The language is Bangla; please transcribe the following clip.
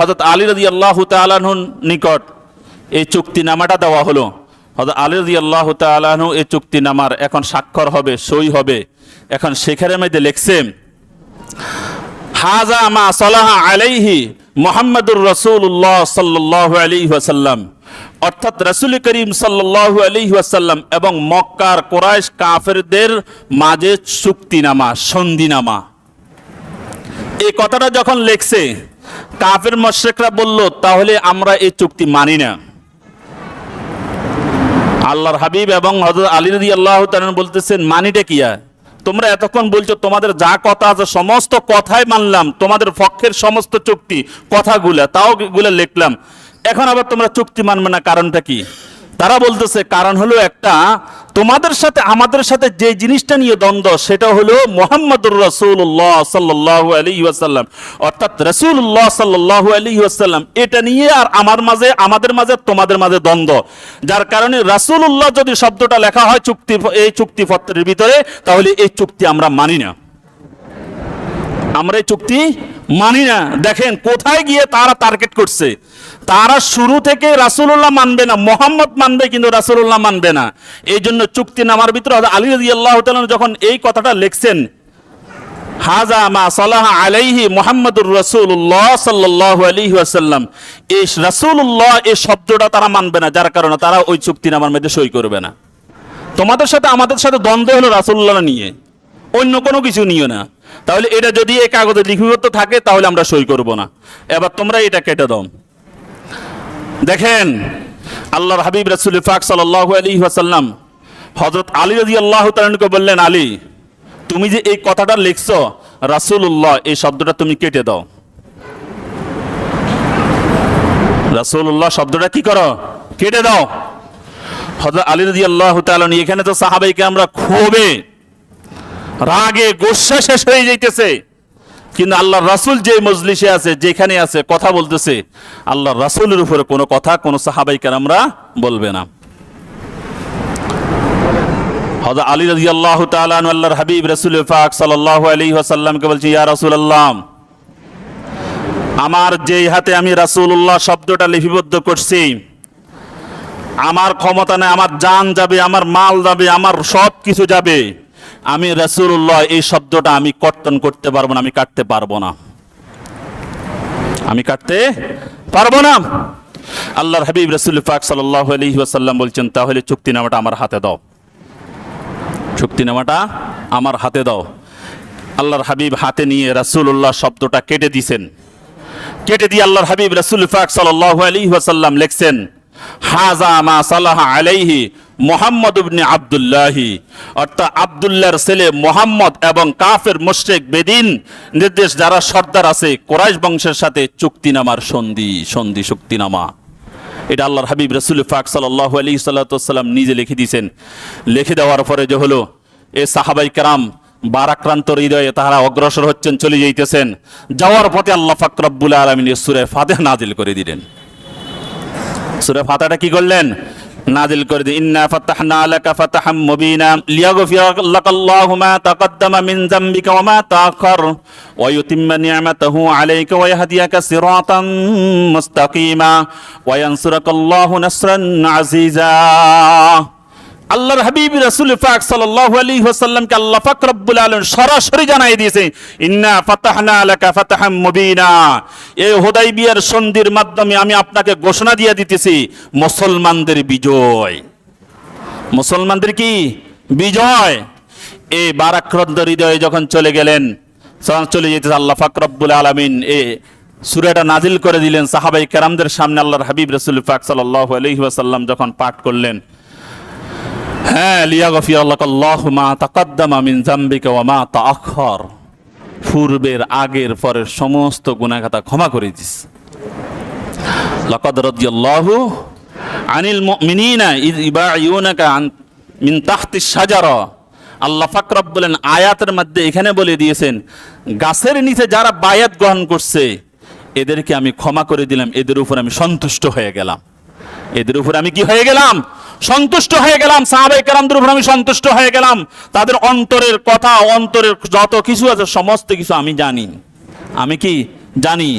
হযরত আলী রাদিয়াল্লাহু তাআলা আনহুর নিকট এই চুক্তিনামাটা দেওয়া হলো। হযরত আলী রাদিয়াল্লাহু তাআলা আনহু এই চুক্তিনামার এখন স্বাক্ষর হবে, সই হবে। এখন সেখানের মধ্যে লিখছে, হাযা মা সালাহা আলাইহি মুহাম্মাদুর রাসূলুল্লাহ সাল্লাল্লাহু আলাইহি ওয়াসাল্লাম, অর্থাৎ রাসূল করিম সাল্লাল্লাহু আলাইহি ওয়াসাল্লাম এবং মক্কার কুরাইশ কাফেরদের মাঝে চুক্তিনামা, সন্ধিনামা। এই কথাটা যখন লিখছে, কাফের মুশরিকরা বলল, তাহলে আমরা এই চুক্তি মানি না। আল্লাহর হাবিব এবং হযরত আলী রাদিয়াল্লাহু তাআলা বলতেছেন, মানিটা কি? তোমরা এতক্ষণ বলছো তোমাদের যা কথা আছে সমস্ত কথাই মানলাম, তোমাদের পক্ষের সমস্ত চুক্তি কথাগুলা তাও গুলা লিখলাম, এখন আবার তোমরা চুক্তি মানবে না, কারণটা কি? তারা বলতেছে, কারণ হলো একটা, তোমাদের সাথে আমাদের সাথে যে জিনিসটা নিয়ে দ্বন্দ্ব, সেটা হলো মুহাম্মাদুর রাসূলুল্লাহ সাল্লাল্লাহু আলাইহি ওয়াসাল্লাম, অর্থাৎ রাসূলুল্লাহ সাল্লাল্লাহু আলাইহি ওয়াসাল্লাম, এটা নিয়ে আর আমাদের মাঝে তোমাদের মাঝে দ্বন্দ্ব। যার কারণে রাসূলুল্লাহ যদি শব্দটা লেখা হয় এই চুক্তিপত্রের ভিতরে, তাহলে এই চুক্তি আমরা মানি না, আমরা এই চুক্তি মানি না। দেখেন কোথায় গিয়ে তারা টার্গেট করছে। তারা শুরু থেকে রাসূলুল্লাহ মানবে না, মুহাম্মদ মানবে, কিন্তু রাসূলুল্লাহ মানবে না। এই জন্য চুক্তি নামার ভিতরে আলী রাদিয়াল্লাহু তাআলা যখন এই কথাটা লিখছেন, হাযা মা সালাহা আলাইহি মুহাম্মাদুর রাসূলুল্লাহ সাল্লাল্লাহু আলাইহি ওয়াসাল্লাম, এই রাসূলুল্লাহ এই শব্দটা তারা মানবে না, যার কারণে তারা ওই চুক্তি নামার মধ্যে সই করবে না। তোমাদের সাথে আমাদের সাথে দ্বন্দ্ব হলো রাসূলুল্লাহ নিয়ে, অন্য কোনো কিছু নিয়ে না। তাহলে এটা যদি এই কাগজে লিপিবদ্ধ থাকে, তাহলে আমরা সই করব না। এবার তোমরা এটা কেটে দাও। দেখেন আল্লাহর হাবিব রাসূল পাক সাল্লাল্লাহু আলাইহি ওয়াসাল্লাম হযরত আলী রাদিয়াল্লাহু তাআলাকে বললেন, আলী, তুমি যে এই কথাটা লিখছো, রাসূলুল্লাহ এই শব্দটা তুমি কেটে দাও। রাসূলুল্লাহ শব্দটা কি করো? কেটে দাও। হযরত আলী রাদিয়াল্লাহু তাআলা, এখানে তো সাহাবায়ে আমরা ক্ষোভে রাগে গোসা শেষ হয়ে যাইতেছে, কিন্তু আল্লাহর রাসূল যে মজলিসে আছে, যেখানে আছে, কথা বলতেছে, আল্লাহর রাসূলের উপরে কোনো কথা কোনো সাহাবায়ে কেরামরা বলবে না। হযরত আলী রাদিয়াল্লাহু তাআলা আনহু আল্লাহর হাবিব রাসূল পাক সাল্লাল্লাহু আলাইহি ওয়াসাল্লামকে বলছে, ইয়া রাসূলুল্লাহ, আমার যেই হাতে আমি রাসূলুল্লাহ শব্দটা লিপিবদ্ধ করছি, আমার ক্ষমতা নেই, আমার জান যাবে, আমার মাল যাবে, আমার সব কিছু যাবে, আমি রাসূলুল্লাহ এই শব্দটা আমি কর্তন করতে পারবো না, আমি কাটতে পারবো না, আমি কাটতে পারবো না। আল্লাহর হাবিব রাসূল পাক সাল্লাল্লাহু আলাইহি ওয়াসাল্লাম বলছেন, তাহলে চুক্তিনামাটা আমার হাতে দাও, চুক্তিনামাটা আমার হাতে দাও। আল্লাহর হাবিব হাতে নিয়ে রাসূলুল্লাহ শব্দটা কেটে দিয়েছেন। কেটে দিয়ে আল্লাহর হাবিব রাসূল পাক সাল্লাল্লাহু আলাইহি ওয়াসাল্লাম লিখছেন, হাযা মা সালাহা আলাইহি মুহাম্মদ ইবনে আব্দুল্লাহ, অর্থাৎ আব্দুল্লাহর ছেলে মুহাম্মদ এবং কাফের মুশরিক বেদিন নির্দেশ যারা সর্দার আছে কুরাইশ বংশের সাথে চুক্তিনামার সন্ধি চুক্তিনামা। এটা আল্লাহর হাবিব রাসূল পাক সাল্লাল্লাহু আলাইহি সাল্লাম নিজে লিখে দিয়েছেন। লিখে দেওয়ার পরে যে হলো, এই সাহাবায়ে কেরাম বারাক্রান্ত হৃদয়ে তারা অগ্রসর হচ্ছেন, চলে যাইতেছেন। যাওয়ার পথে আল্লাহ পাক রব্বুল আলামিন সূরা ফাতিহা নাজিল করে দিলেন। সূরা ফাতিহাটা কি করলেন? নাজিল করে দিলেন, ইন্না ফাতাহনা লাকা ফাতাহাম মুবিনা লিয়াগফিরা লাকাল্লাহু মা তাকদ্দামা মিন যামবিকা ওয়া মা তাআখার ওয়া ইউতিম্মা নি'মাতাহু আলাইকা ওয়া ইয়াহদিয়াকা সিরাতাম মুস্তাকিমা ওয়া ইয়ানসুরাকাল্লাহু নাসরান আজিজা। আল্লাহর হাবিব রাসূল পাক সাল্লাল্লাহু আলাইহি ওয়াসাল্লামকে আল্লাহ পাক রব্বুল আলামিন সরাসরি জানাই দিয়েছে, ইন্না ফাতাহনা লাকা ফাতাহাম মুবিনা, এই হুদায়বিয়ার সন্ধির মাধ্যমে আমি আপনাকে ঘোষণা দিয়ে দিতেছি মুসলমানদের বিজয়। মুসলমানদের কি বিজয়? এই বারাক্রান্ত হৃদয়ে যখন চলে গেলেন, চলে যেতেছে, আল্লাহ পাক রব্বুল আলামিন এই সূরাটা নাজিল করে দিলেন সাহাবায়ে কেরামদের সামনে। আল্লাহর হাবিব রাসূল পাক সাল্লাল্লাহু আলাইহি ওয়াসাল্লাম যখন পাঠ করলেন, হ্যাঁ, লিয়াগফিরা লাকাল্লাহু মা তাকদ্দামা মিন যামবিকা ওয়া মা তাআখার, পূর্বের আগের পরের সমস্ত গুনাহ খাতা ক্ষমা করে দিস। লাকাদ রাদিয়াল্লাহু আনিল মুমিনিনা ইয ইবাইউনাকা মিন তাহতিশ শাজারা। আল্লাহ পাক রব্বুল আলামিন আয়াতের মধ্যে এখানে বলে দিয়েছেন, গাছের নিচে যারা বায়াত গ্রহণ করছে এদেরকে আমি ক্ষমা করে দিলাম, এদের উপর আমি সন্তুষ্ট হয়ে গেলাম, এদের উপর আমি কি হয়ে গেলাম? সন্তুষ্ট হয়ে গেলাম। সাহাবায়ে কেরামদের উপর আমি সন্তুষ্ট হয়ে গেলাম। তাদের অন্তরের কথা, অন্তরের যত কিছু আছে সমস্ত কিছু আমি জানি। আমি কি জানি?